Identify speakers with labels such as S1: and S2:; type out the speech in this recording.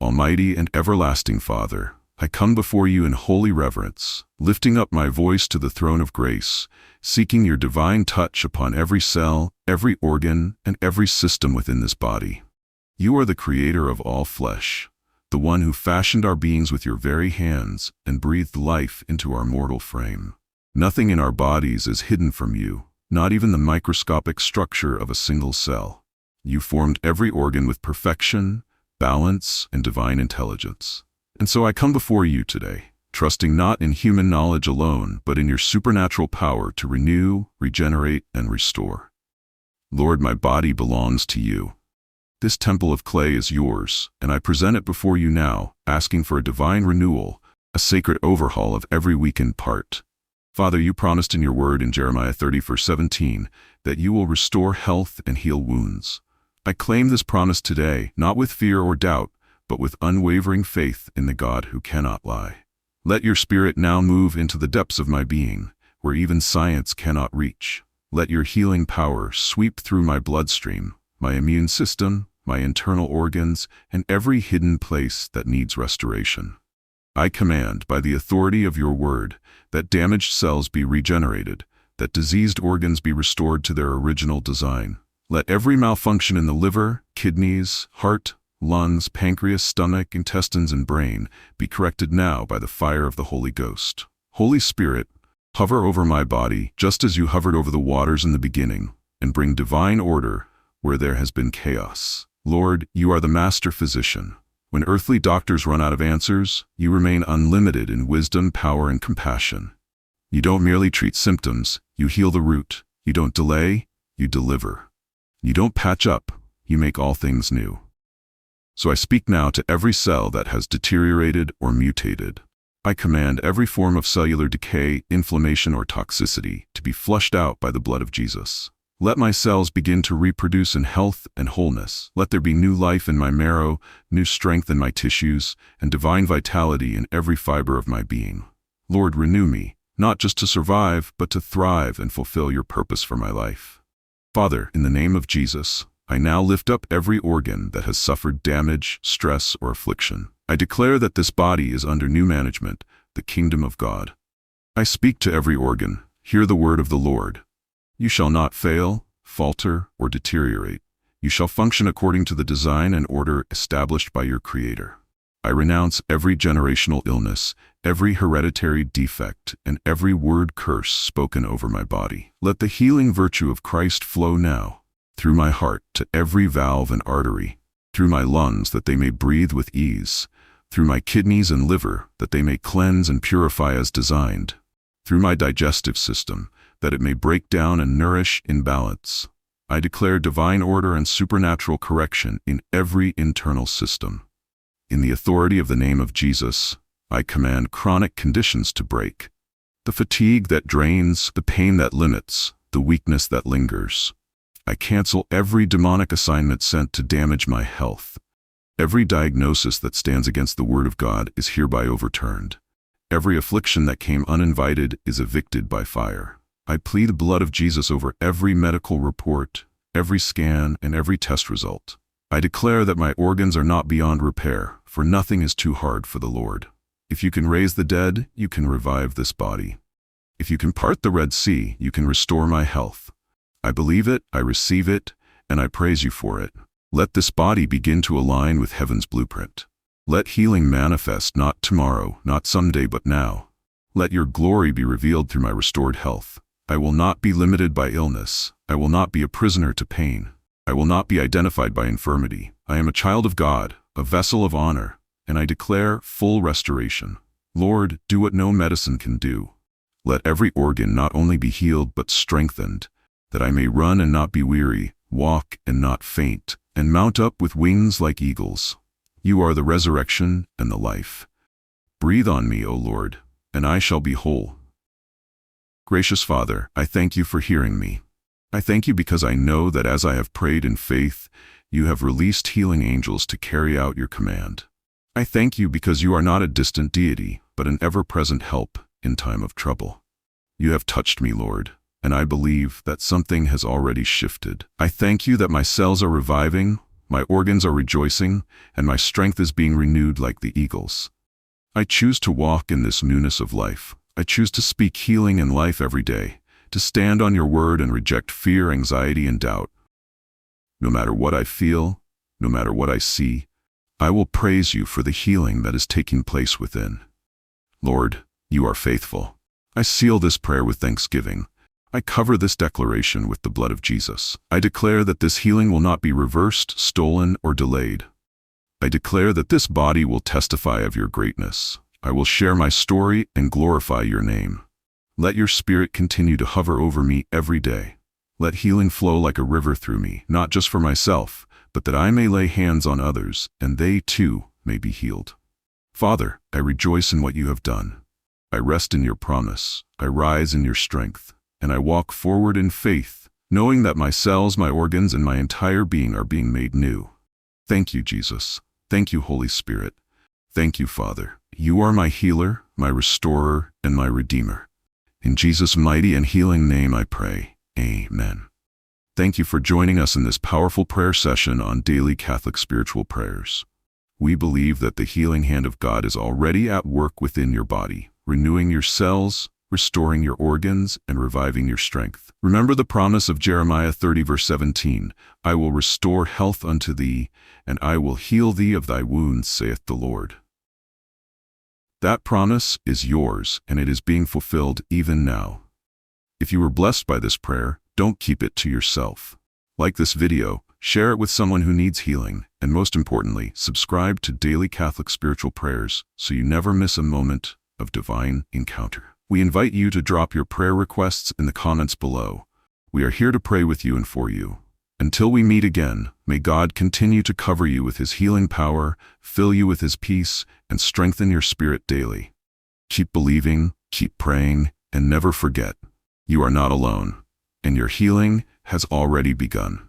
S1: Almighty and everlasting Father, I come before you in holy reverence, lifting up my voice to the throne of grace, seeking your divine touch upon every cell, every organ, and every system within this body. You are the creator of all flesh, the one who fashioned our beings with your very hands and breathed life into our mortal frame. Nothing in our bodies is hidden from you, not even the microscopic structure of a single cell. You formed every organ with perfection, balance, and divine intelligence. And so I come before you today, trusting not in human knowledge alone, but in your supernatural power to renew, regenerate, and restore. Lord, my body belongs to you. This temple of clay is yours, and I present it before you now, asking for a divine renewal, a sacred overhaul of every weakened part. Father, you promised in your word in Jeremiah 30 verse 17 that you will restore health and heal wounds. I claim this promise today, not with fear or doubt, but with unwavering faith in the God who cannot lie. Let your Spirit now move into the depths of my being, where even science cannot reach. Let your healing power sweep through my bloodstream, my immune system, my internal organs, and every hidden place that needs restoration. I command, by the authority of your word, that damaged cells be regenerated, that diseased organs be restored to their original design. Let every malfunction in the liver, kidneys, heart, lungs, pancreas, stomach, intestines, and brain be corrected now by the fire of the Holy Ghost. Holy Spirit, hover over my body just as you hovered over the waters in the beginning, and bring divine order where there has been chaos. Lord, you are the master physician. When earthly doctors run out of answers, you remain unlimited in wisdom, power, and compassion. You don't merely treat symptoms, you heal the root. You don't delay, you deliver. You don't patch up, you make all things new. So I speak now to every cell that has deteriorated or mutated. I command every form of cellular decay, inflammation, or toxicity to be flushed out by the blood of Jesus. Let my cells begin to reproduce in health and wholeness. Let there be new life in my marrow, new strength in my tissues, and divine vitality in every fiber of my being. Lord, renew me, not just to survive, but to thrive and fulfill your purpose for my life. Father, in the name of Jesus, I now lift up every organ that has suffered damage, stress, or affliction. I declare that this body is under new management, the kingdom of God. I speak to every organ, hear the word of the Lord. You shall not fail, falter, or deteriorate. You shall function according to the design and order established by your Creator. I renounce every generational illness, every hereditary defect, and every word curse spoken over my body. Let the healing virtue of Christ flow now, through my heart to every valve and artery, through my lungs that they may breathe with ease, through my kidneys and liver that they may cleanse and purify as designed, through my digestive system that it may break down and nourish in balance. I declare divine order and supernatural correction in every internal system. In the authority of the name of Jesus, I command chronic conditions to break. The fatigue that drains, the pain that limits, the weakness that lingers. I cancel every demonic assignment sent to damage my health. Every diagnosis that stands against the word of God is hereby overturned. Every affliction that came uninvited is evicted by fire. I plead the blood of Jesus over every medical report, every scan, and every test result. I declare that my organs are not beyond repair, for nothing is too hard for the Lord. If you can raise the dead, you can revive this body. If you can part the Red Sea, you can restore my health. I believe it, I receive it, and I praise you for it. Let this body begin to align with heaven's blueprint. Let healing manifest not tomorrow, not someday, but now. Let your glory be revealed through my restored health. I will not be limited by illness. I will not be a prisoner to pain. I will not be identified by infirmity. I am a child of God, a vessel of honor, and I declare full restoration. Lord, do what no medicine can do. Let every organ not only be healed but strengthened, that I may run and not be weary, walk and not faint, and mount up with wings like eagles. You are the resurrection and the life. Breathe on me, O Lord, and I shall be whole. Gracious Father, I thank you for hearing me. I thank you because I know that as I have prayed in faith, you have released healing angels to carry out your command. I thank you because you are not a distant deity, but an ever-present help in time of trouble. You have touched me, Lord, and I believe that something has already shifted. I thank you that my cells are reviving, my organs are rejoicing, and my strength is being renewed like the eagle's. I choose to walk in this newness of life. I choose to speak healing and life every day, to stand on your word and reject fear, anxiety, and doubt. No matter what I feel, no matter what I see, I will praise you for the healing that is taking place within. Lord, you are faithful. I seal this prayer with thanksgiving. I cover this declaration with the blood of Jesus. I declare that this healing will not be reversed, stolen, or delayed. I declare that this body will testify of your greatness. I will share my story and glorify your name. Let your spirit continue to hover over me every day. Let healing flow like a river through me, not just for myself, but that I may lay hands on others, and they too may be healed. Father, I rejoice in what you have done. I rest in your promise. I rise in your strength, and I walk forward in faith, knowing that my cells, my organs, and my entire being are being made new. Thank you, Jesus. Thank you, Holy Spirit. Thank you, Father. You are my healer, my restorer, and my redeemer. In Jesus' mighty and healing name I pray. Amen. Thank you for joining us in this powerful prayer session on Daily Catholic Spiritual Prayers. We believe that the healing hand of God is already at work within your body, renewing your cells, restoring your organs, and reviving your strength. Remember the promise of Jeremiah 30 verse 17, I will restore health unto thee, and I will heal thee of thy wounds, saith the Lord. That promise is yours, and it is being fulfilled even now. If you were blessed by this prayer, don't keep it to yourself. Like this video, share it with someone who needs healing, and most importantly, subscribe to Daily Catholic Spiritual Prayers so you never miss a moment of divine encounter. We invite you to drop your prayer requests in the comments below. We are here to pray with you and for you. Until we meet again, may God continue to cover you with his healing power, fill you with his peace, and strengthen your spirit daily. Keep believing, keep praying, and never forget, you are not alone, and your healing has already begun.